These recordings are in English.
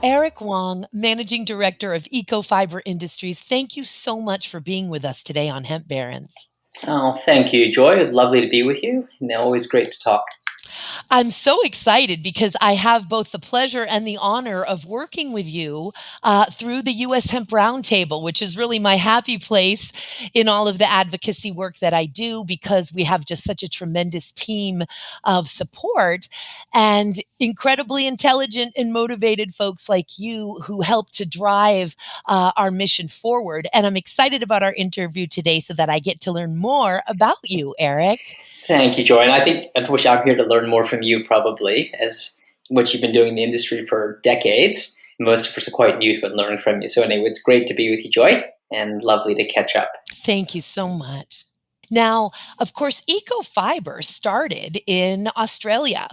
Eric Wang, Managing Director of Ecofibre Industries, thank you so much for being with us today on Hemp Barons. Oh, thank you, Joy. Lovely to be with you, and always great to talk. I'm so excited because I have both the pleasure and the honor of working with you through the U.S. Hemp Roundtable, which is really my happy place in all of the advocacy work that I do, because we have just such a tremendous team of support and incredibly intelligent and motivated folks like you who help to drive our mission forward. And I'm excited about our interview today so that I get to learn more about you, Eric. Thank you, Joy. And I think, unfortunately, I'm here to learn more from you probably, as what you've been doing in the industry for decades. Most of us are quite new to it, learning from you. So anyway, it's great to be with you, Joy, and lovely to catch up. Thank you so much. Now, of course, Ecofibre started in Australia,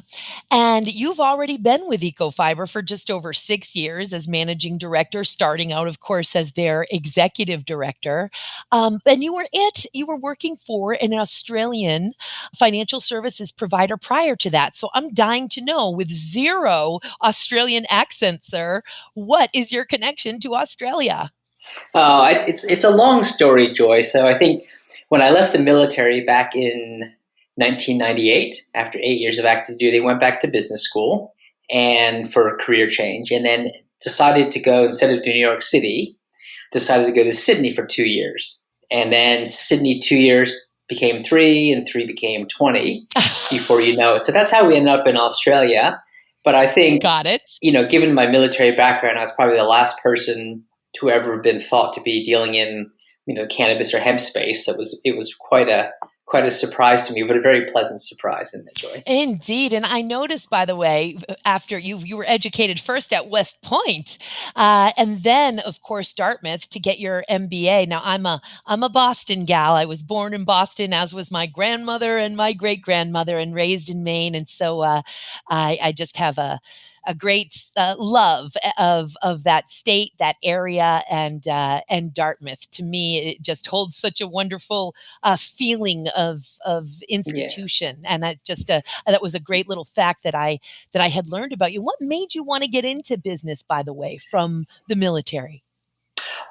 and you've already been with Ecofibre for just over 6 years as managing director, starting out, of course, as their executive director. And you were working for an Australian financial services provider prior to that. So I'm dying to know, with zero Australian accent, sir, what is your connection to Australia? It's a long story, Joy. So I think when I left the military back in 1998, after 8 years of active duty, I went back to business school and for a career change, and then decided to go, instead of New York City, decided to go to Sydney for 2 years. And then Sydney 2 years became 3, and 3 became 20 before you know it. So that's how we ended up in Australia. But I think, Got it. Given my military background, I was probably the last person to ever been thought to be dealing in, cannabis or hemp space. So it was quite a surprise to me, but a very pleasant surprise in that, Joy. Indeed. And I noticed, by the way, after you were educated first at West Point, and then, of course, Dartmouth to get your MBA. Now, I'm a Boston gal. I was born in Boston, as was my grandmother and my great grandmother, and raised in Maine. And so I just have a great love of that state, that area, and Dartmouth. To me, it just holds such a wonderful feeling of institution, and that was a great little fact that I had learned about you. What made you want to get into business, by the way, from the military?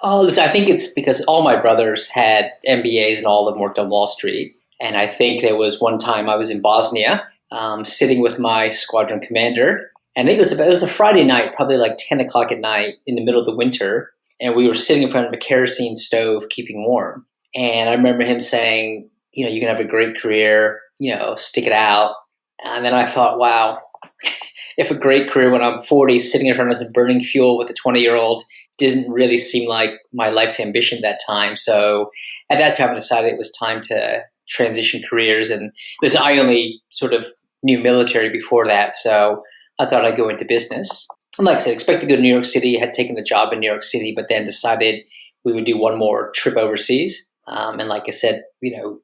Oh, listen, I think it's because all my brothers had MBAs and all of them worked on Wall Street. And I think there was one time I was in Bosnia, sitting with my squadron commander. And I think it was a Friday night, probably like 10 o'clock at night in the middle of the winter. And we were sitting in front of a kerosene stove, keeping warm. And I remember him saying, you can have a great career, stick it out. And then I thought, wow, if a great career when I'm 40, sitting in front of us and burning fuel with a 20-year-old didn't really seem like my life ambition at that time. So at that time, I decided it was time to transition careers. And I only sort of knew military before that. So I thought I'd go into business. And like I said, expected to go to New York City, had taken the job in New York City, but then decided we would do one more trip overseas. And like I said,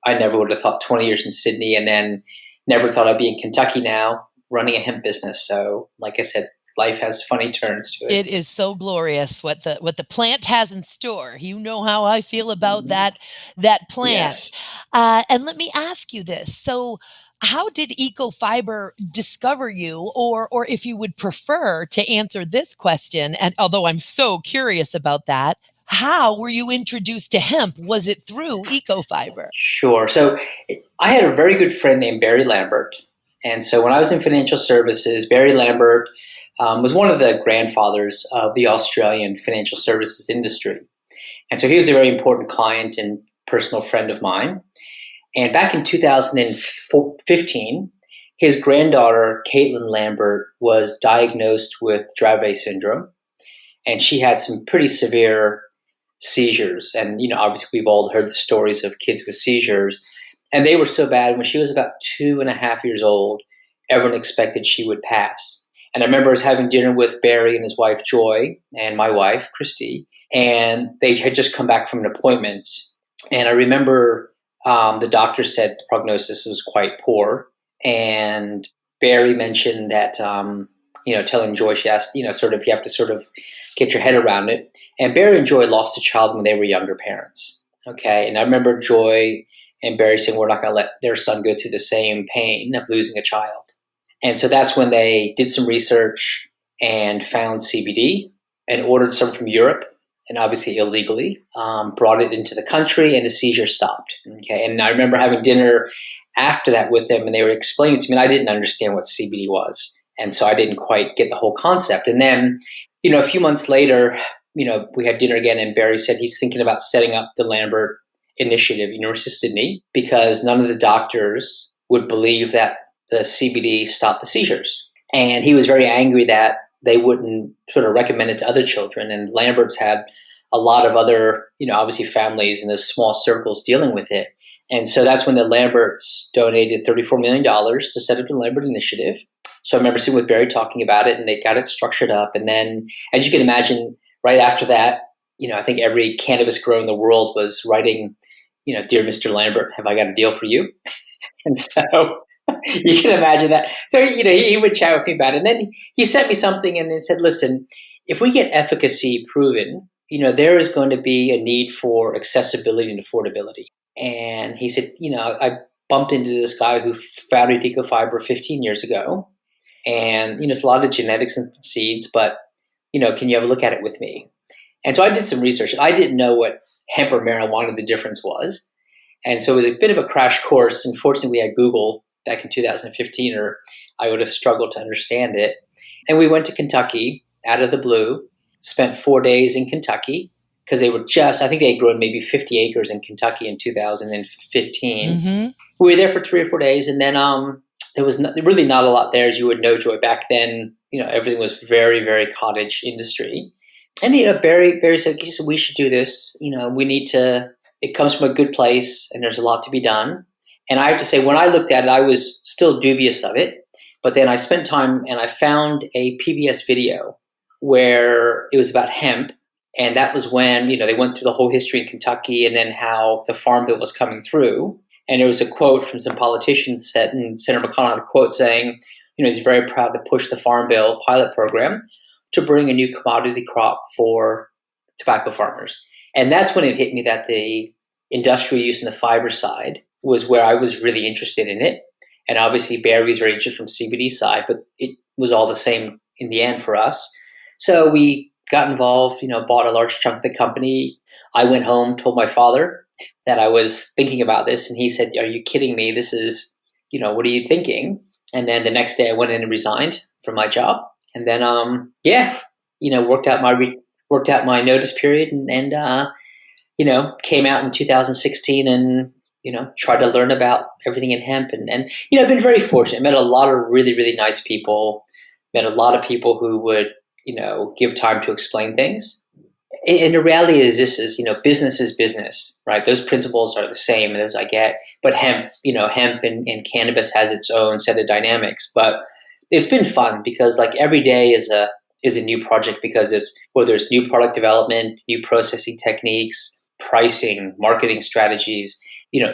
I never would have thought 20 years in Sydney, and then never thought I'd be in Kentucky now running a hemp business. So like I said, life has funny turns to it. It is so glorious what the plant has in store. You know how I feel about that plant. Yes. And let me ask you this. So how did Ecofibre discover you, or if you would prefer to answer this question, and although I'm so curious about that, how were you introduced to hemp? Was it through Ecofibre? Sure. So I had a very good friend named Barry Lambert. And so when I was in financial services, Barry Lambert was one of the grandfathers of the Australian financial services industry. And so he was a very important client and personal friend of mine. And back in 2015, his granddaughter, Caitlin Lambert, was diagnosed with Dravet syndrome. And she had some pretty severe seizures. And, obviously we've all heard the stories of kids with seizures. And they were so bad, when she was about 2.5 years old, everyone expected she would pass. And I remember I was having dinner with Barry and his wife, Joy, and my wife, Christy, and they had just come back from an appointment. And I remember the doctor said the prognosis was quite poor. And Barry mentioned that, telling Joy, she asked, you have to sort of get your head around it. And Barry and Joy lost a child when they were younger parents. Okay. And I remember Joy and Barry saying, we're not going to let their son go through the same pain of losing a child. And so that's when they did some research, and found CBD and ordered some from Europe, and obviously illegally, brought it into the country, and the seizure stopped. Okay, and I remember having dinner after that with them, and they were explaining to me, and I didn't understand what CBD was, and so I didn't quite get the whole concept. And then, a few months later, we had dinner again, and Barry said he's thinking about setting up the Lambert Initiative, University of Sydney, because none of the doctors would believe that the CBD stopped the seizures. And he was very angry that they wouldn't sort of recommend it to other children. And Lambert's had a lot of other, obviously families in those small circles dealing with it. And so that's when the Lamberts donated $34 million to set up the Lambert Initiative. So I remember sitting with Barry talking about it, and they got it structured up. And then, as you can imagine, right after that, I think every cannabis grower in the world was writing, "Dear Mr. Lambert, have I got a deal for you?" And so you can imagine that. So, he would chat with me about it. And then he sent me something and then said, listen, if we get efficacy proven, there is going to be a need for accessibility and affordability. And he said, I bumped into this guy who founded ecofibre 15 years ago. And, it's a lot of genetics and seeds, but, can you have a look at it with me? And so I did some research. I didn't know what hemp or marijuana, the difference was. And so it was a bit of a crash course. Unfortunately, we had Google back in 2015, or I would have struggled to understand it. And we went to Kentucky out of the blue, spent 4 days in Kentucky, because they were I think they had grown maybe 50 acres in Kentucky in 2015. Mm-hmm. We were there for 3 or 4 days, and then there was really not a lot there, as you would know, Joy. Back then, everything was very, very cottage industry. And, Barry said, we should do this. We need to, it comes from a good place, and there's a lot to be done. And I have to say, when I looked at it, I was still dubious of it. But then I spent time and I found a PBS video where it was about hemp. And that was when, they went through the whole history in Kentucky and then how the Farm Bill was coming through. And there was a quote from some politicians and Senator McConnell had a quote saying, he's very proud to push the Farm Bill pilot program to bring a new commodity crop for tobacco farmers. And that's when it hit me that the industrial use and the fiber side was where I was really interested in it. And obviously Barry was very interested from CBD side, but it was all the same in the end for us. So we got involved, bought a large chunk of the company. I went home, told my father that I was thinking about this. And he said, "Are you kidding me? This is, what are you thinking?" And then the next day I went in and resigned from my job. And then, worked out my notice period and came out in 2016 and, tried to learn about everything in hemp. And I've been very fortunate. I met a lot of really, really nice people, met a lot of people who would, give time to explain things. And the reality is business is business, right? Those principles are the same and those I get, but hemp and cannabis has its own set of dynamics. But it's been fun because every day is a new project, because whether it's new product development, new processing techniques, pricing, marketing strategies,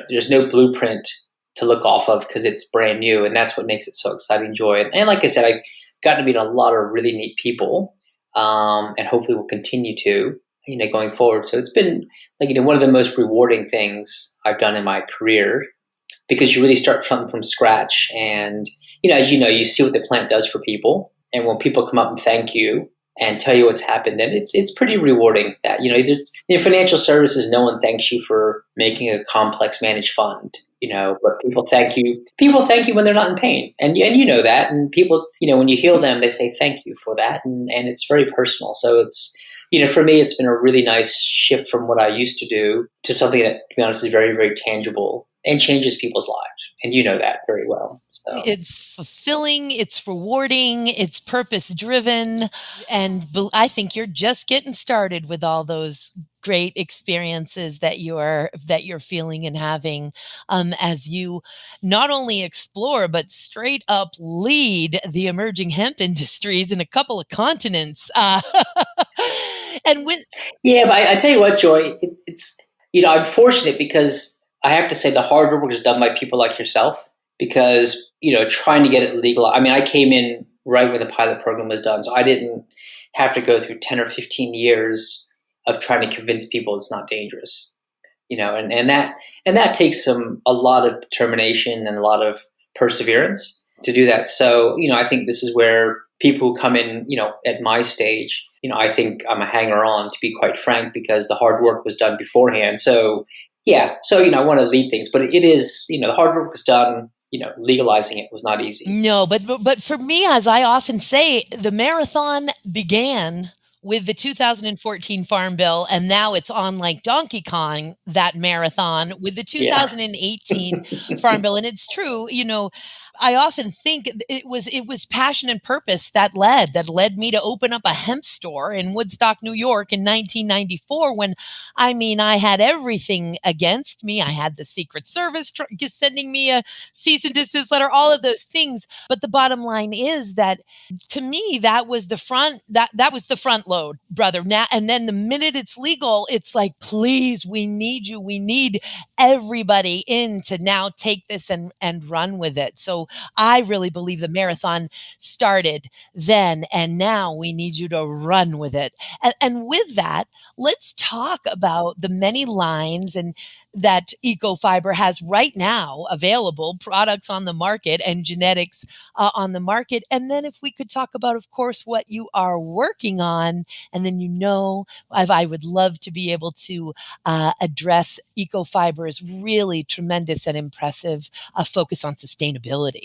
there's no blueprint to look off of because it's brand new. And that's what makes it so exciting, Joy. And like I said, I've gotten to meet a lot of really neat people, and hopefully will continue to, going forward. So it's been one of the most rewarding things I've done in my career, because you really start from scratch. And, as you see what the plant does for people. And when people come up and thank you and tell you what's happened, then it's pretty rewarding that, in financial services, no one thanks you for making a complex managed fund, but people thank you when they're not in pain. And you know that. And people, when you heal them, they say thank you for that. And it's very personal. So it's, for me, it's been a really nice shift from what I used to do to something that, to be honest, is very, very tangible and changes people's lives. And you know that very well. So. It's fulfilling, it's rewarding, it's purpose-driven, and I think you're just getting started with all those great experiences that you're feeling and having, as you not only explore but straight up lead the emerging hemp industries in a couple of continents. And with but I tell you what, Joy, it's I'm fortunate because I have to say the hard work is done by people like yourself. Because, trying to get it legal. I mean, I came in right when the pilot program was done, so I didn't have to go through 10 or 15 years of trying to convince people it's not dangerous. And that takes a lot of determination and a lot of perseverance to do that. So, I think this is where people who come in, at my stage, I think I'm a hanger on, to be quite frank, because the hard work was done beforehand. So yeah, so I want to lead things, but it is, the hard work was done. Legalizing it was not easy. No, but for me, as I often say, the marathon began with the 2014 Farm Bill, and now it's on like Donkey Kong, that marathon with the Yeah. 2018 Farm Bill. And it's true, I often think it was passion and purpose that led me to open up a hemp store in Woodstock, New York in 1994 when I had everything against me. I had the Secret Service sending me a cease and desist letter, all of those things. But the bottom line is that to me, that was the front load, brother. Now and then the minute it's legal, it's like, please, we need you. We need everybody in to now take this and run with it. So I really believe the marathon started then, and now we need you to run with it. And with that, let's talk about the many lines and that Ecofibre has right now available, products on the market and genetics on the market. And then if we could talk about, of course, what you are working on, and then I would love to be able to address Ecofibre's really tremendous and impressive focus on sustainability.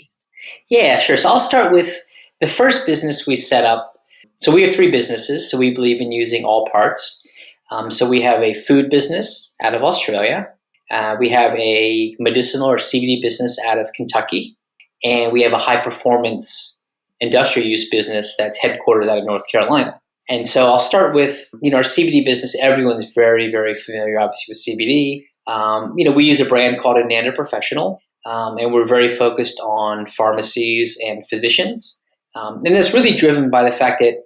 Yeah, sure. So I'll start with the first business we set up. So we have three businesses. So we believe in using all parts. So we have a food business out of Australia. We have a medicinal or CBD business out of Kentucky. And we have a high performance industrial use business that's headquartered out of North Carolina. And so I'll start with, our CBD business. Everyone's very, very familiar, obviously, with CBD. We use a brand called Ananda Professional. And we're very focused on pharmacies and physicians. And that's really driven by the fact that,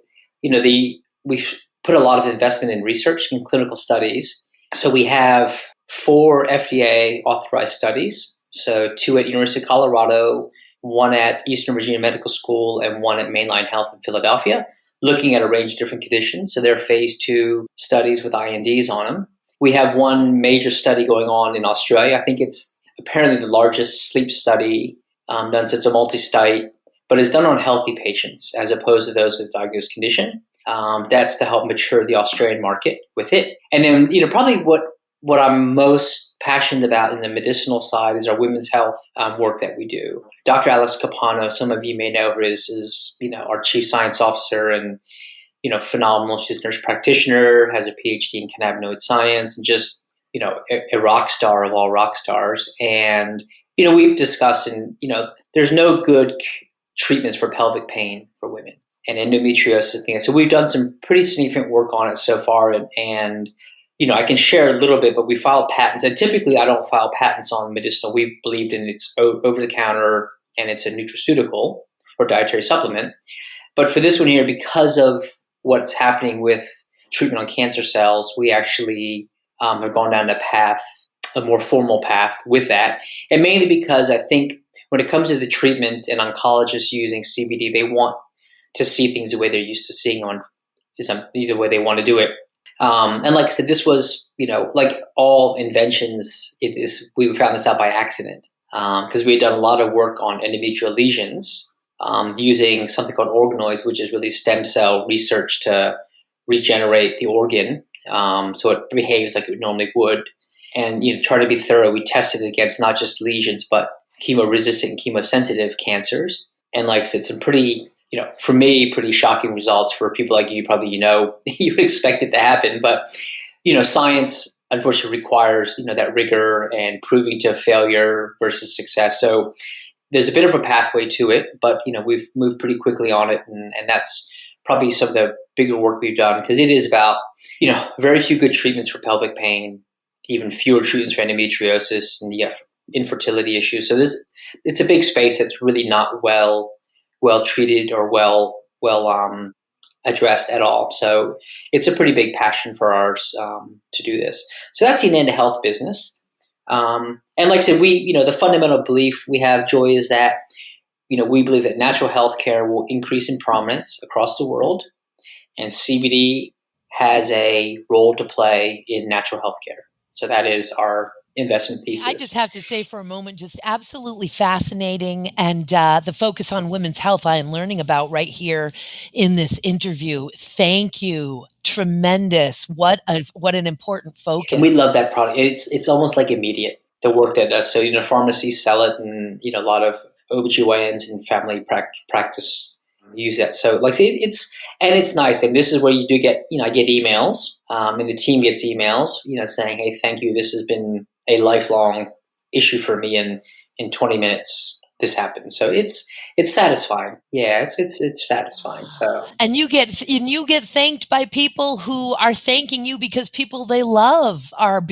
we've put a lot of investment in research and clinical studies. So we have 4 FDA authorized studies. So 2 at University of Colorado, 1 at Eastern Virginia Medical School, and 1 at Mainline Health in Philadelphia, looking at a range of different conditions. So they're phase 2 studies with INDs on them. We have 1 major study going on in Australia. I think it's apparently the largest sleep study done. So it's a multi-site, but it's done on healthy patients as opposed to those with diagnosed condition. That's to help mature the Australian market with it. And then, probably what I'm most passionate about in the medicinal side is our women's health work that we do. Dr. Alex Capano, some of you may know her, is our chief science officer and, phenomenal. She's a nurse practitioner, has a PhD in cannabinoid science, and just, a rock star of all rock stars. And, we've discussed, and, there's no good treatments for pelvic pain for women and endometriosis. So we've done some pretty significant work on it so far. And I can share a little bit, but we filed patents. And typically I don't file patents on medicinal. We've believed in it's over the counter and it's a nutraceutical or dietary supplement. But for this one here, because of what's happening with treatment on cancer cells, we actually have gone down a more formal path with that. And mainly because I think when it comes to the treatment and oncologists using CBD, they want to see things the way they're used to seeing either way they want to do it. And like I said, this was, like all inventions, we found this out by accident because we had done a lot of work on endometrial lesions using something called organoids, which is really stem cell research to regenerate the organ so it behaves like it normally would. And trying to be thorough, we tested it against not just lesions, but chemo-resistant and chemosensitive cancers. And like I said, some pretty, for me, pretty shocking results. For people like you, probably, you would expect it to happen. But, science, unfortunately, requires, that rigor and proving to failure versus success. So there's a bit of a pathway to it, but, we've moved pretty quickly on it. And that's probably some of the bigger work we've done, because it is about, very few good treatments for pelvic pain, even fewer treatments for endometriosis, and you have infertility issues. So it's a big space that's really not well treated or well addressed at all. So it's a pretty big passion for ours to do this. So that's the anandahealth business. And like I said, the fundamental belief we have, Joy, is that we believe that natural healthcare will increase in prominence across the world, and CBD has a role to play in natural healthcare. So that is our investment I just thesis. have to say for a moment, just absolutely fascinating. And the focus on women's health I am learning about right here in this interview. Thank you. Tremendous. What an important And we love focus. that product. It's almost like immediate, the work that does. So, pharmacies sell it, and, a lot of OBGYNs and family practice use that. So, like I say, it's nice. And this is where you do get, I get emails, and the team gets emails, saying, hey, thank you. This has been a lifelong issue for me. And in 20 minutes, this happened. So it's satisfying. Yeah, it's satisfying. So And you get thanked by people who are thanking you because people they love are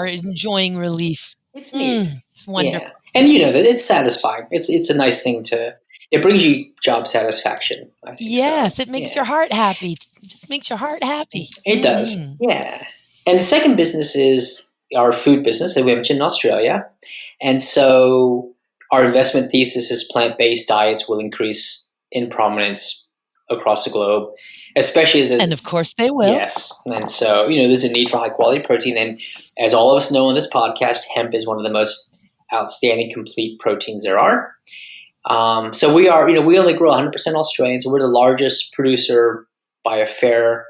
enjoying relief. it's neat. It's wonderful. Yeah, and that it's satisfying. It's a nice thing to. It brings you job satisfaction. I think so. Yes, it makes Yeah, your heart happy. It just makes your heart happy. it does. Yeah, and the second business is our food business that we mentioned in Australia, and so our investment thesis is plant-based diets will increase in prominence across the globe, especially as And of course they will. yes, and so there's a need for high-quality protein, and as all of us know on this podcast, hemp is one of the most outstanding complete proteins there are. So we are, we only grow 100% Australian, so we're the largest producer by a fair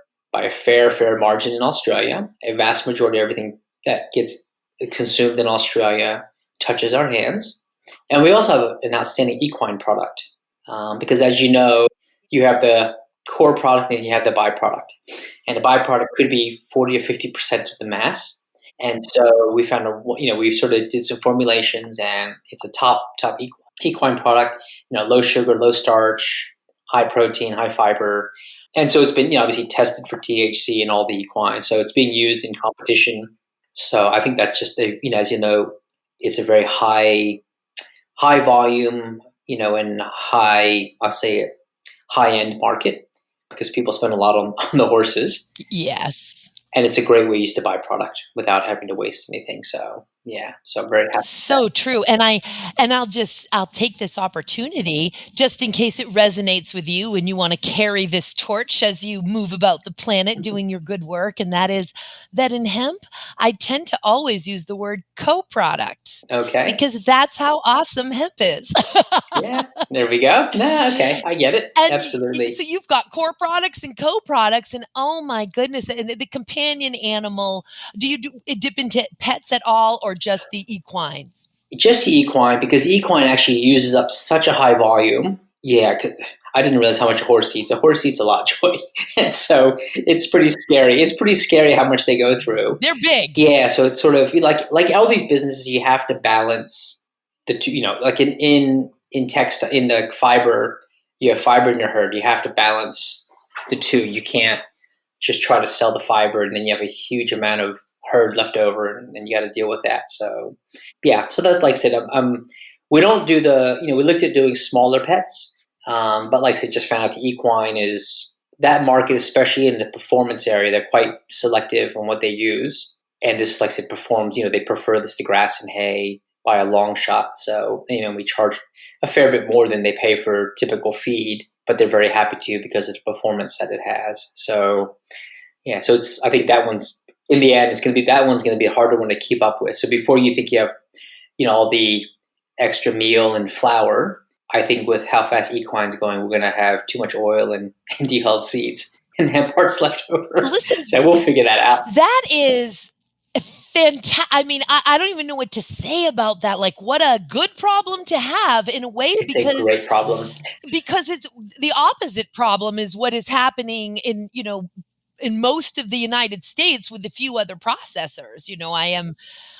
margin in Australia. A vast majority of everything that gets consumed in Australia touches our hands, and we also have an outstanding equine product because, as you know, you have the core product and you have the byproduct, and the byproduct could be 40 or 50% of the mass. And so we found we sort of did some formulations, and it's a top equine product, low sugar, low starch, high protein, high fiber. And so it's been, obviously tested for THC in all the equine. So it's being used in competition. So I think that's just as it's a very high volume, and I'll say high end market because people spend a lot on the horses. Yes. And it's a great way to use the byproduct without having to waste anything. So yeah, so I'm very happy. So true. And I'll take this opportunity just in case it resonates with you and you want to carry this torch as you move about the planet doing your good work. And that is that in hemp, I tend to always use the word co-product. Okay. Because that's how awesome hemp is. Yeah, there we go. No, okay, I get it. And Absolutely. so you've got core products and co-products, and oh my goodness, and the companion animal. Do you dip into pets at all, or just the equines? Just the equine, because equine actually uses up such a high volume. Yeah, I didn't realize how much a horse eats. A horse eats a lot, Joy, and so it's pretty scary. It's pretty scary how much they go through. They're big. Yeah, so it's sort of like all these businesses, you have to balance the two. Like in the fiber, you have fiber in your herd. You have to balance the two. You can't just try to sell the fiber and then you have a huge amount of herd left over, and you got to deal with that. So yeah, so that's like I said, we don't do we looked at doing smaller pets, but like I said, just found out the equine is that market, especially in the performance area, they're quite selective on what they use. And this, like I said, performs, they prefer this to grass and hay by a long shot. So, we charge a fair bit more than they pay for typical feed, but they're very happy to because of the performance that it has. So, yeah, so I think that one's, in the end, that one's going to be a harder one to keep up with. So before you think you have, all the extra meal and flour, I think with how fast equine's going, we're going to have too much oil and de-hulled seeds and have parts left over. Listen, so we'll figure that out. That is fantastic. I mean, I don't even know what to say about that. Like, what a good problem to have in a way. It's a great problem. Because it's the opposite problem is what is happening in most of the United States with a few other processors.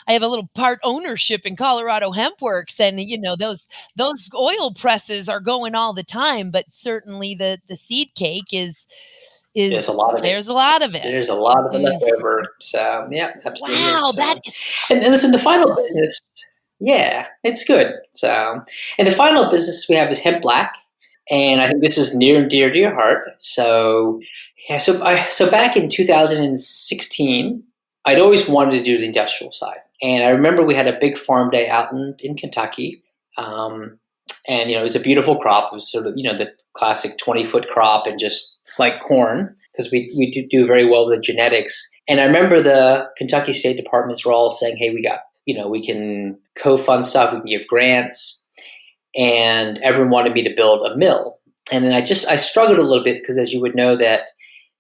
I have a little part ownership in Colorado Hemp Works, and those oil presses are going all the time. But certainly the seed cake is there's a lot of it. There's a lot of it. There's a lot of it left over. So yeah, absolutely. Wow, so, and listen, the final business, yeah, it's good. So, and the final business we have is Hemp Black, and I think this is near and dear to your heart. So yeah, so back in 2016, I'd always wanted to do the industrial side, and I remember we had a big farm day out in Kentucky. And it was a beautiful crop. It was sort of the classic 20-foot crop, and just like corn, because we do very well with the genetics. And I remember the Kentucky State Departments were all saying, hey, we can co-fund stuff, we can give grants. And everyone wanted me to build a mill. And then I struggled a little bit because, as you would know, that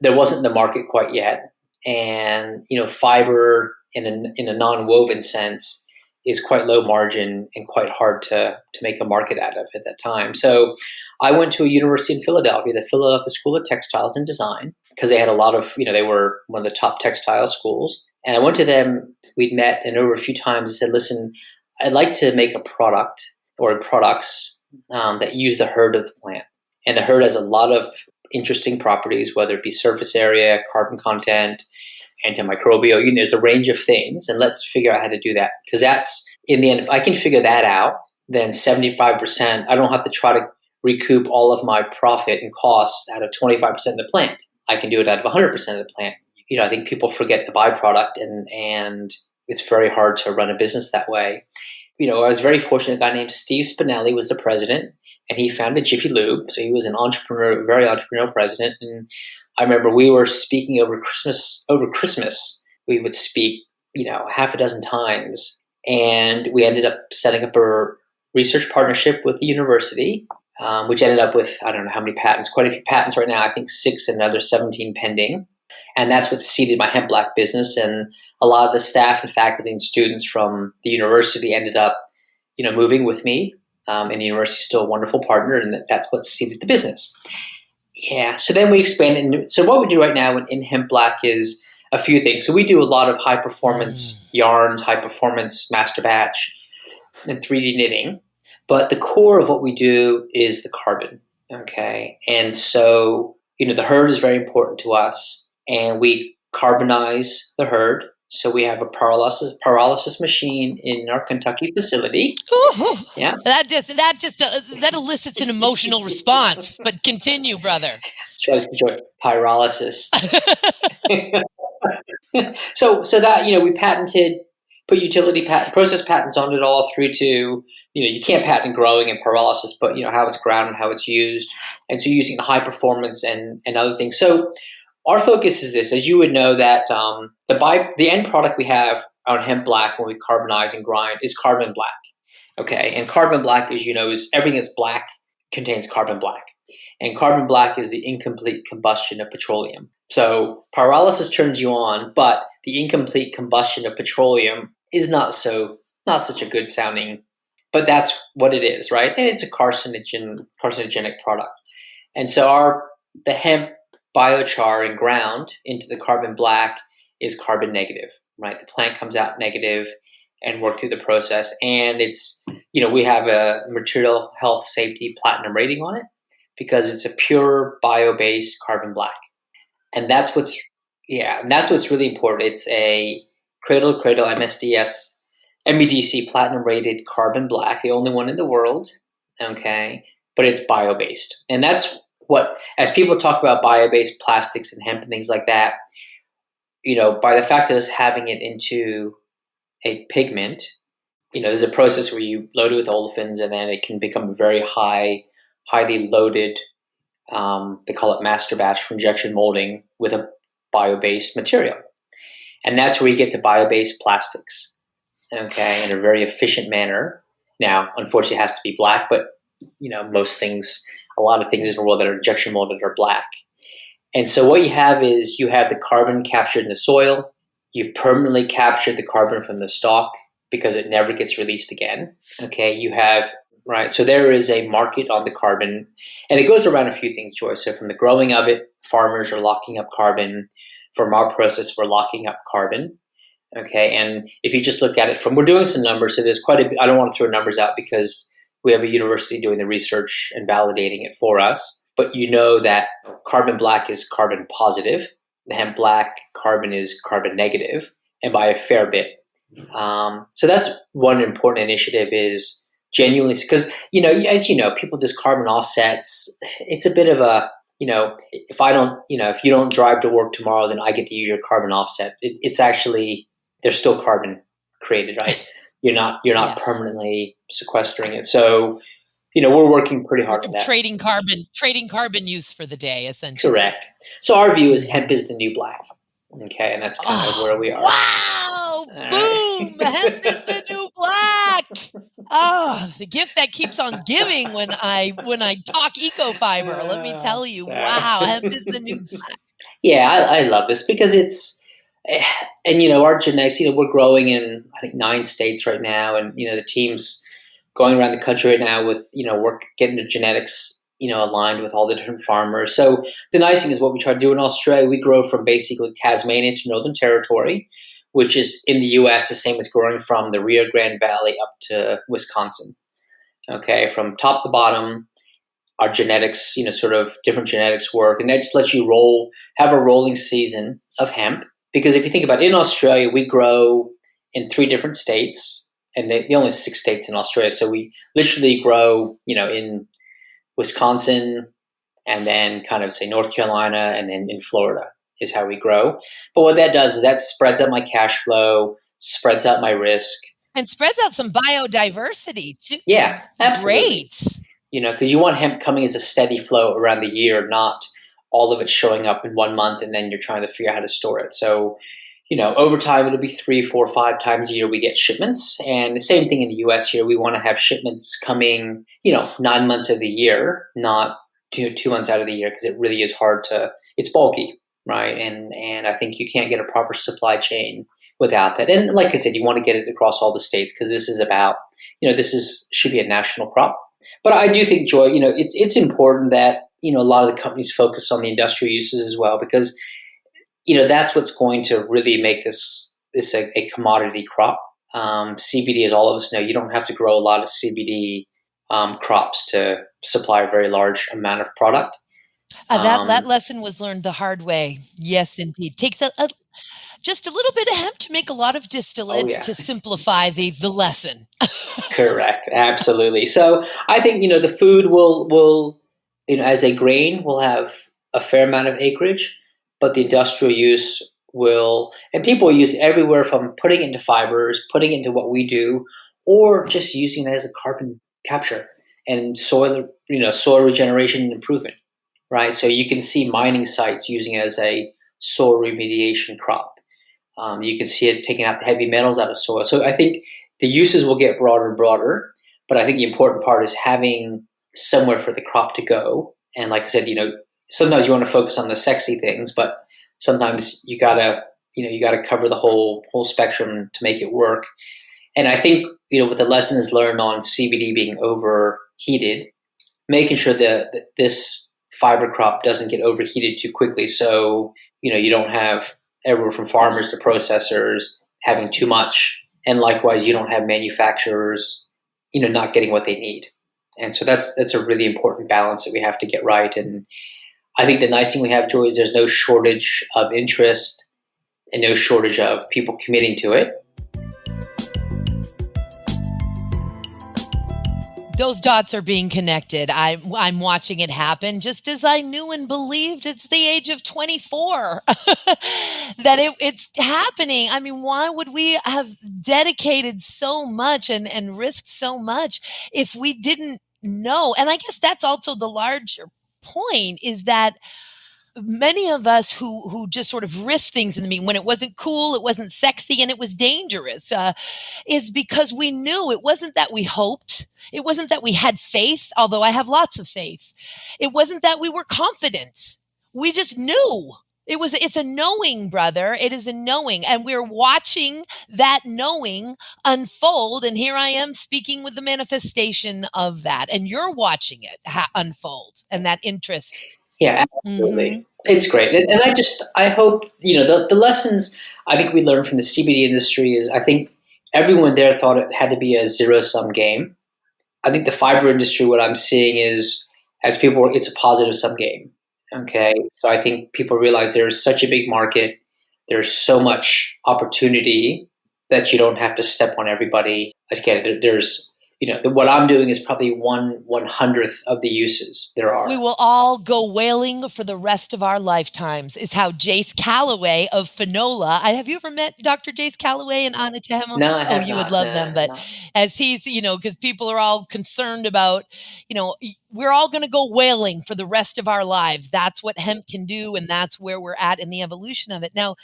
there wasn't the market quite yet. And, fiber in a non-woven sense is quite low margin and quite hard to make a market out of at that time. So I went to a university in Philadelphia, the Philadelphia School of Textiles and Design, because they had a lot of, they were one of the top textile schools. And I went to them, we'd met, and over a few times I said, listen, I'd like to make a product or products that use the hurd of the plant. And the hurd has a lot of interesting properties, whether it be surface area, carbon content, antimicrobial, there's a range of things. And let's figure out how to do that. Because that's, in the end, if I can figure that out, then 75%, I don't have to try to recoup all of my profit and costs out of 25% of the plant. I can do it out of 100% of the plant. I think people forget the byproduct, and it's very hard to run a business that way. I was very fortunate. A guy named Steve Spinelli was the president, and he founded Jiffy Lube. So he was an entrepreneur, very entrepreneurial president. And I remember we were speaking over Christmas. We would speak, half a dozen times. And we ended up setting up a research partnership with the university, which ended up with, I don't know how many patents, quite a few patents right now, I think 6 and another 17 pending. And that's what seeded my Hemp Black business. And a lot of the staff and faculty and students from the university ended up, moving with me. And the university is still a wonderful partner, and that's what seeded the business. Yeah. So then we expanded. So what we do right now in Hemp Black is a few things. So we do a lot of high performance yarns, high performance master batch, and 3D knitting. But the core of what we do is the carbon. Okay. And so, the hurd is very important to us. And we carbonize the hurd. So we have a pyrolysis machine in our Kentucky facility. Ooh, yeah, that elicits an emotional response. But continue, brother. Enjoy pyrolysis. so that we patented, put utility process patents on it all through to you can't patent growing and pyrolysis, but how it's ground and how it's used, and so using high performance and other things. So our focus is this, as you would know, that the end product we have on Hemp Black when we carbonize and grind is carbon black. Okay, and carbon black, as you know, is everything that's black contains carbon black, and carbon black is the incomplete combustion of petroleum. So pyrolysis turns you on, but the incomplete combustion of petroleum is not such a good sounding, but that's what it is, right? And it's a carcinogenic product, and so the hemp biochar and ground into the carbon black is carbon negative, right? The plant comes out negative and work through the process. And it's, we have a material health safety platinum rating on it because it's a pure bio-based carbon black. And that's what's really important. It's a cradle to cradle MEDC platinum rated carbon black, the only one in the world. Okay. But it's bio-based. And that's what, as people talk about bio-based plastics and hemp and things like that, by the fact of us having it into a pigment, there's a process where you load it with olefins and then it can become a very highly loaded, they call it master batch for injection molding with a bio-based material. And that's where you get to bio-based plastics, okay, in a very efficient manner. Now, unfortunately, it has to be black, but, a lot of things in the world that are injection molded are black. And so what you have is you have the carbon captured in the soil. You've permanently captured the carbon from the stalk because it never gets released again. Okay, you have, right? So there is a market on the carbon, and it goes around a few things, Joy. So from the growing of it, farmers are locking up carbon. From our process, we're locking up carbon. Okay, and if you just look at it we're doing some numbers, so there's quite a bit. I don't want to throw numbers out because we have a university doing the research and validating it for us. But that carbon black is carbon positive. The hemp black carbon is carbon negative, and by a fair bit. So that's one important initiative is genuinely, because, as people, this carbon offsets, it's a bit of a, if you don't drive to work tomorrow, then I get to use your carbon offset. It's actually, there's still carbon created, right? You're not permanently sequestering it. So, we're working pretty hard on that. Trading carbon use for the day, essentially. Correct. So our view is hemp is the new black. Okay, and that's kind of Oh, where we are. wow! All right. Boom! Hemp is the new black. Oh, the gift that keeps on giving when I talk ecofibre. Let me tell you, wow, hemp is the new black. Yeah, I love this because eh, and our genetics. We're growing in I think 9 states right now, and the team's going around the country right now with work getting the genetics aligned with all the different farmers. So the nice thing is what we try to do in Australia. We grow from basically Tasmania to Northern Territory, which is in the U.S. the same as growing from the Rio Grande Valley up to Wisconsin. Okay, from top to bottom, our genetics, sort of different genetics work, and that just lets you have a rolling season of hemp. Because if you think about it, in Australia, we grow in 3 different states, and the only 6 states in Australia. So we literally grow, in Wisconsin, and then kind of say North Carolina, and then in Florida is how we grow. But what that does is that spreads out my cash flow, spreads out my risk. And spreads out some biodiversity too. Yeah, absolutely. Great. Because you want hemp coming as a steady flow around the year, not all of it showing up in 1 month and then you're trying to figure out how to store it. So, over time, it'll be 3, 4, 5 times a year we get shipments. And the same thing in the US here. We want to have shipments coming, 9 months of the year, not 2 months out of the year, because it really is it's bulky, right? And I think you can't get a proper supply chain without that. And like I said, you want to get it across all the states because this is about, should be a national crop. But I do think, Joy, it's important that, a lot of the companies focus on the industrial uses as well, because, that's what's going to really make this a commodity crop. CBD, as all of us know, you don't have to grow a lot of CBD crops to supply a very large amount of product. That lesson was learned the hard way. Yes, indeed. Takes just a little bit of hemp to make a lot of distillate yeah. to simplify the lesson. Correct. Absolutely. So I think, the food will, as a grain, will have a fair amount of acreage, but the industrial use will, and people use it everywhere from putting it into fibers, putting it into what we do, or just using it as a carbon capture and soil regeneration and improvement, right? So you can see mining sites using it as a soil remediation crop. You can see it taking out the heavy metals out of soil. So I think the uses will get broader and broader, but I think the important part is having somewhere for the crop to go. And like I said, sometimes you want to focus on the sexy things, but sometimes you gotta cover the whole spectrum to make it work. And I think, with the lessons learned on CBD being overheated, making sure that this fiber crop doesn't get overheated too quickly. So, you don't have everywhere from farmers to processors having too much. And likewise, you don't have manufacturers, not getting what they need. And so that's a really important balance that we have to get right. And I think the nice thing we have, Joy, is there's no shortage of interest and no shortage of people committing to it. Those dots are being connected. I'm watching it happen just as I knew and believed at the age of 24 that it's happening. I mean, why would we have dedicated so much and risked so much if we didn't know? And I guess that's also the larger point, is that many of us who just sort of risk things in the mean when it wasn't cool, it wasn't sexy, and it was dangerous, is because we knew. It wasn't that we hoped. It wasn't that we had faith, although I have lots of faith. It wasn't that we were confident. We just knew. It's a knowing, brother. It is a knowing. And we're watching that knowing unfold. And here I am speaking with the manifestation of that. And you're watching it unfold, and that interest. Yeah, absolutely. Mm-hmm. It's great. And I hope, the lessons I think we learned from the CBD industry is, I think everyone there thought it had to be a zero-sum game. I think the fiber industry, what I'm seeing is, it's a positive-sum game. Okay. So I think people realize there's such a big market. There's so much opportunity that you don't have to step on everybody. Again, there's what I'm doing is probably 1/100th of the uses there are. We will all go whaling for the rest of our lifetimes, is how Jace Calloway of Finola. Have you ever met Dr. Jace Calloway and anandahealth? No, I Oh, have you would not. love No, them. I have But not. as he's, because people are all concerned about, we're all going to go whaling for the rest of our lives. That's what hemp can do, and that's where we're at in the evolution of it. Now,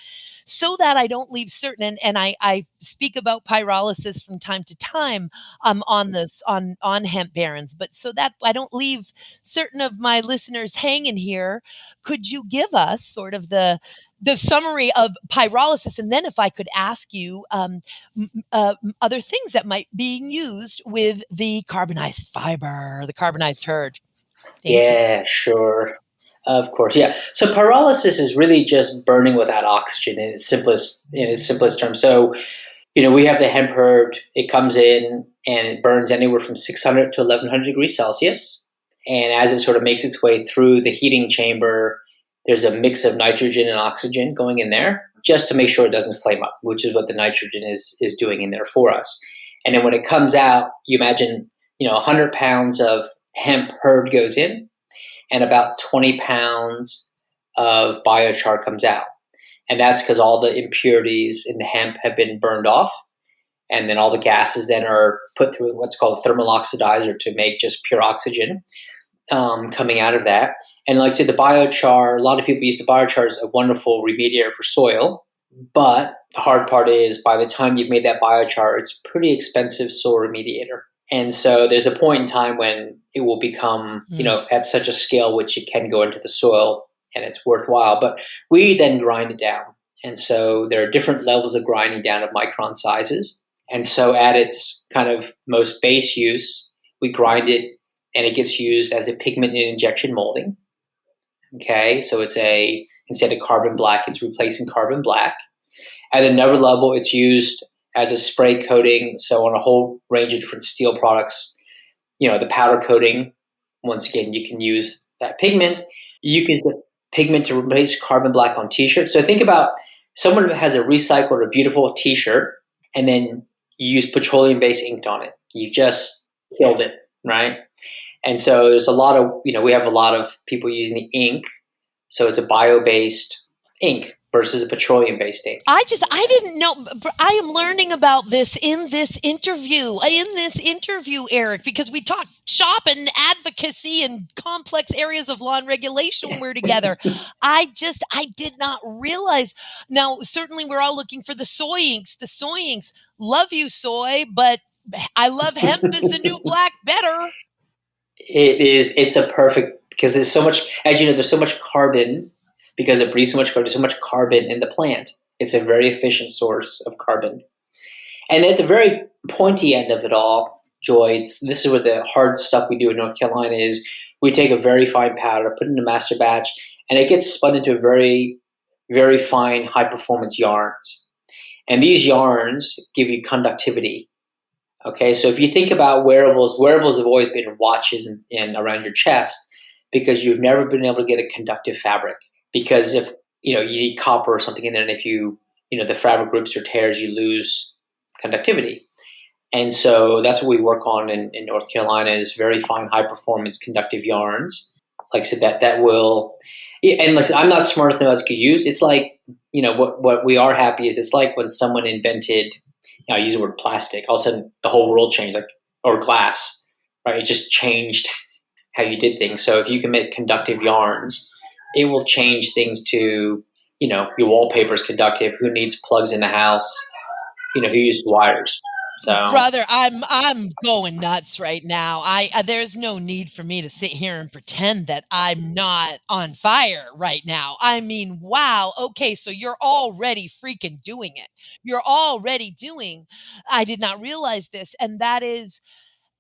so that I don't leave certain, and I speak about pyrolysis from time to time on this on hemp barons, but so that I don't leave certain of my listeners hanging here, could you give us sort of the summary of pyrolysis, and then if I could ask you other things that might be used with the carbonized fiber, the carbonized herd. Thank you. Yeah, sure. Of course, yeah. So pyrolysis is really just burning without oxygen in its simplest terms. So we have the hemp herd. It comes in and it burns anywhere from 600 to 1100 degrees Celsius. And as it sort of makes its way through the heating chamber, there's a mix of nitrogen and oxygen going in there just to make sure it doesn't flame up, which is what the nitrogen is doing in there for us. And then when it comes out, you imagine 100 pounds of hemp herd goes in, and about 20 pounds of biochar comes out. And that's because all the impurities in the hemp have been burned off. And then all the gases then are put through what's called a thermal oxidizer to make just pure oxygen coming out of that. And like I said, the biochar, a lot of people use the biochar as a wonderful remediator for soil. But the hard part is by the time you've made that biochar, it's a pretty expensive soil remediator. And so there's a point in time when it will become, at such a scale which it can go into the soil and it's worthwhile. But we then grind it down. And so there are different levels of grinding down of micron sizes. And so at its kind of most base use, we grind it and it gets used as a pigment in injection molding. Okay, so instead of carbon black, it's replacing carbon black. At another level, it's used as a spray coating. So on a whole range of different steel products, the powder coating, once again, you can use that pigment. You can use the pigment to replace carbon black on t-shirts. So think about someone who has a recycled or beautiful t-shirt, and then you use petroleum-based ink on it. You just killed it, right? And so there's a lot of, we have a lot of people using the ink. So it's a bio-based ink versus a petroleum-based ink. I didn't know. I am learning about this in this interview, Eric, because we talked shop and advocacy and complex areas of law and regulation when we're together. I did not realize. Now, certainly we're all looking for the soy inks. Love you, soy, but I love hemp is the new black better. It's a perfect, because there's so much, as you know, there's so much carbon because it breathes so much carbon. There's so much carbon in the plant. It's a very efficient source of carbon. And at the very pointy end of it all, Joy, this is what the hard stuff we do in North Carolina is. We take a very fine powder, put it in a master batch, and it gets spun into a very, very fine, high-performance yarns. And these yarns give you conductivity. Okay, so if you think about wearables have always been watches and around your chest because you've never been able to get a conductive fabric. Because if you need copper or something in there, and if the fabric rips or tears, you lose conductivity. And so that's what we work on in North Carolina is very fine, high performance conductive yarns. Like I said, that will. And listen, I'm not smart enough to use. It's like what we are happy is it's like when someone invented. I use the word plastic. All of a sudden, the whole world changed, or glass, right? It just changed how you did things. So if you can make conductive yarns, it will change things to, your wallpaper is conductive. Who needs plugs in the house? Who uses wires? So, brother, I'm going nuts right now. There's no need for me to sit here and pretend that I'm not on fire right now. I mean, wow. Okay, so you're already freaking doing it. I did not realize this, and that is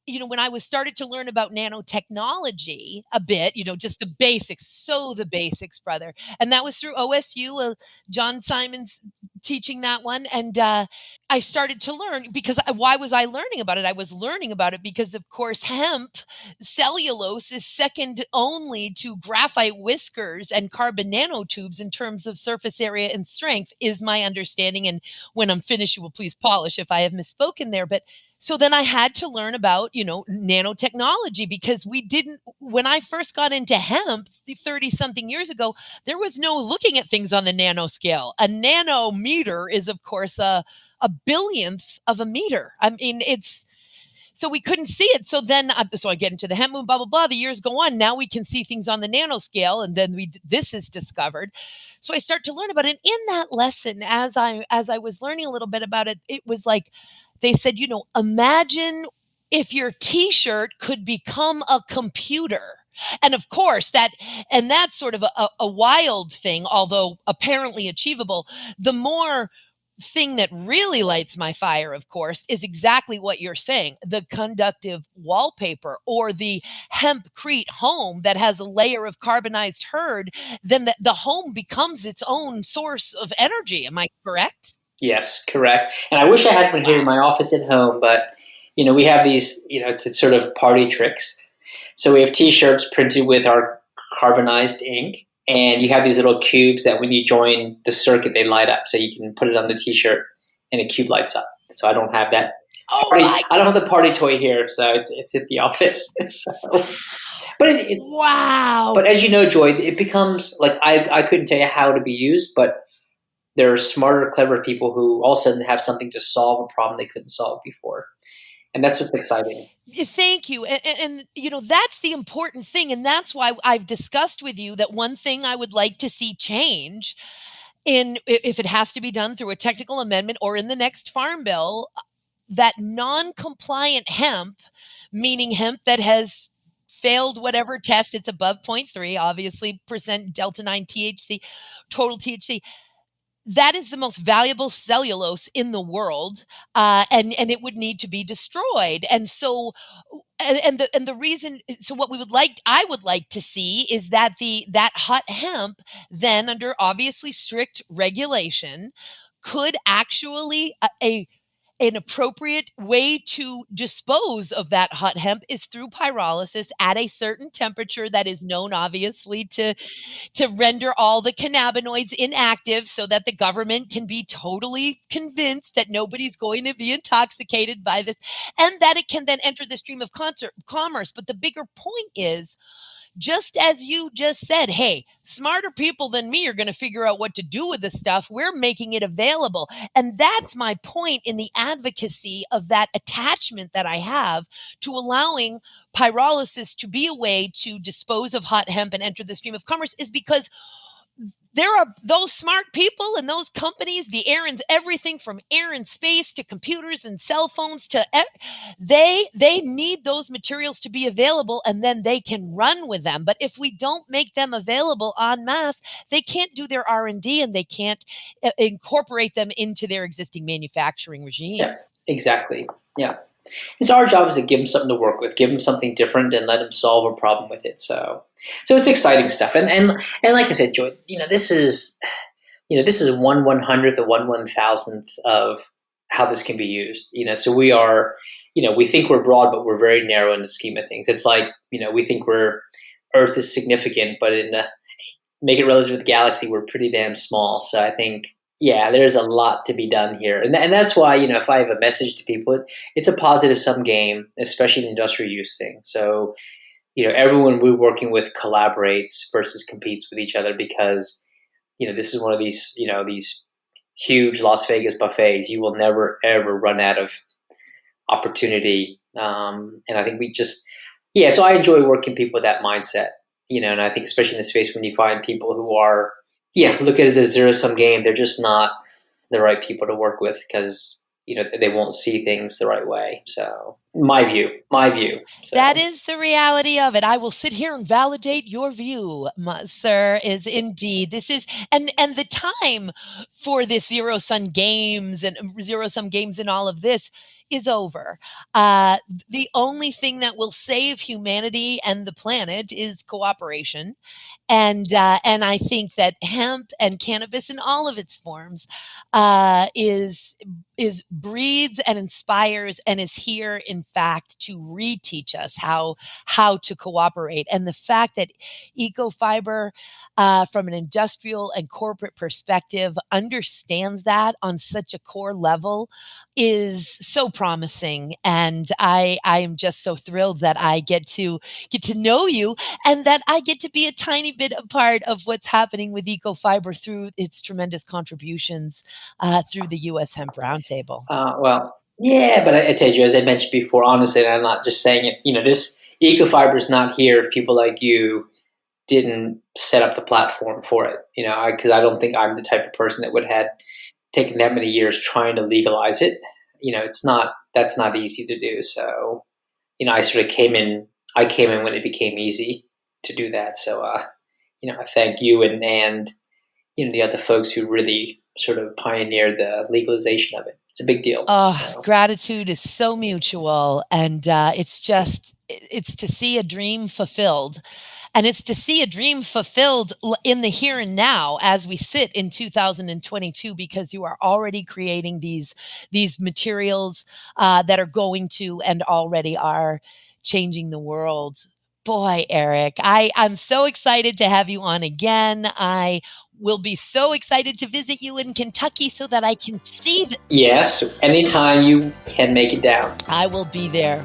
when I started to learn about nanotechnology a bit, just the basics, the basics, brother. And that was through OSU, John Simon's teaching that one. And I started to learn because why was I learning about it? I was learning about it because, of course, hemp cellulose is second only to graphite whiskers and carbon nanotubes in terms of surface area and strength, is my understanding. And when I'm finished, you will please polish if I have misspoken there. But So then I had to learn about, nanotechnology, because when I first got into hemp 30 something years ago, there was no looking at things on the nanoscale. A nanometer is, of course, a billionth of a meter. I mean, so we couldn't see it. So then, so I get into the hemp movement, blah, blah, blah. The years go on. Now we can see things on the nanoscale, and then this is discovered. So I start to learn about it. In that lesson, as I was learning a little bit about it, it was like, they said, imagine if your T-shirt could become a computer. And of course, that's sort of a wild thing, although apparently achievable. The more thing that really lights my fire, of course, is exactly what you're saying: the conductive wallpaper, or the hempcrete home that has a layer of carbonized hurd. Then the home becomes its own source of energy. Am I correct? Yes, correct. And I wish I had one here in my office at home, but we have these, it's sort of party tricks. So we have T-shirts printed with our carbonized ink, and you have these little cubes that when you join the circuit, they light up. So you can put it on the T-shirt, and a cube lights up. So I don't have that. I don't have the party toy here, so it's at the office. So, wow! But as you know, Joy, it becomes like I couldn't tell you how to be used, but there are smarter, clever people who all of a sudden have something to solve a problem they couldn't solve before. And that's what's exciting. Thank you. And that's the important thing. And that's why I've discussed with you that one thing I would like to see change, if it has to be done through a technical amendment or in the next farm bill, that non-compliant hemp, meaning hemp that has failed whatever test, it's above 0.3, obviously, percent delta 9 THC, total THC, that is the most valuable cellulose in the world, and it would need to be destroyed. And so, the reason, so what I would like to see is that that hot hemp, then under obviously strict regulation, could actually an appropriate way to dispose of that hot hemp is through pyrolysis at a certain temperature that is known, obviously, to render all the cannabinoids inactive, so that the government can be totally convinced that nobody's going to be intoxicated by this, and that it can then enter the stream of commerce. But the bigger point is, just as you just said, hey, smarter people than me are going to figure out what to do with this stuff. We're making it available. And that's my point in the advocacy of that attachment that I have to allowing pyrolysis to be a way to dispose of hot hemp and enter the stream of commerce, is because there are those smart people and those companies, everything from air and space to computers and cell phones they need those materials to be available, and then they can run with them. But if we don't make them available en masse, they can't do their R&D, and they can't incorporate them into their existing manufacturing regimes. Yeah, exactly. Yeah. It's our job is to give them something to work with, give them something different, and let them solve a problem with it. So it's exciting stuff. And like I said, Joy, this is 1/100th or 1/1000th of how this can be used. So we are, we think we're broad, but we're very narrow in the scheme of things. It's like, we think Earth is significant, but make it relative to the galaxy, we're pretty damn small. So I think, yeah, there's a lot to be done here. And that's why, if I have a message to people, it's a positive sum game, especially an industrial use thing. So, everyone we're working with collaborates versus competes with each other, because, this is one of these, these huge Las Vegas buffets. You will never, ever run out of opportunity. And I think so I enjoy working people with that mindset, and I think especially in the space when you find people who are, look at it as a zero-sum game. They're just not the right people to work with, because, they won't see things the right way. So my view. So. That is the reality of it. I will sit here and validate your view, sir, is indeed. This is, and the time for this zero-sum games and all of this is over. The only thing that will save humanity and the planet is cooperation. And I think that hemp and cannabis in all of its forms breeds and inspires and is here in fact, to reteach us how to cooperate. And the fact that Ecofibre, from an industrial and corporate perspective, understands that on such a core level is so promising. And I am just so thrilled that I get to know you, and that I get to be a tiny bit a part of what's happening with Ecofibre through its tremendous contributions through the U.S. Hemp Roundtable. Well, yeah, but I tell you, as I mentioned before, honestly, and I'm not just saying it, this Ecofibre is not here if people like you didn't set up the platform for it, because I don't think I'm the type of person that would have taken that many years trying to legalize it. That's not easy to do. So, I sort of came in when it became easy to do that. So, I thank you and the other folks who really sort of pioneered the legalization of it. It's a big deal. Gratitude is so mutual, and it's to see a dream fulfilled. And it's to see a dream fulfilled in the here and now as we sit in 2022, because you are already creating these materials that are going to and already are changing the world. Boy, Eric, I'm so excited to have you on again. I will be so excited to visit you in Kentucky so that I can see Yes, anytime you can make it down. I will be there.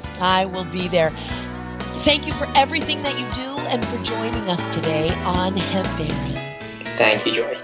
Thank you for everything that you do and for joining us today on Hemp Berries. Thank you, Joy.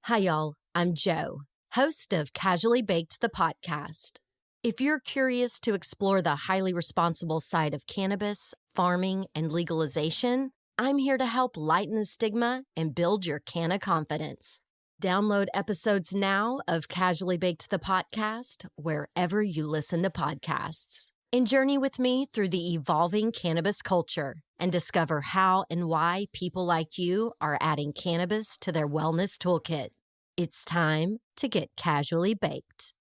Hi, y'all. I'm Jo, host of Casually Baked, the podcast. If you're curious to explore the highly responsible side of cannabis, farming, and legalization, I'm here to help lighten the stigma and build your canna confidence. Download episodes now of Casually Baked, the podcast, wherever you listen to podcasts. And journey with me through the evolving cannabis culture and discover how and why people like you are adding cannabis to their wellness toolkit. It's time to get casually baked.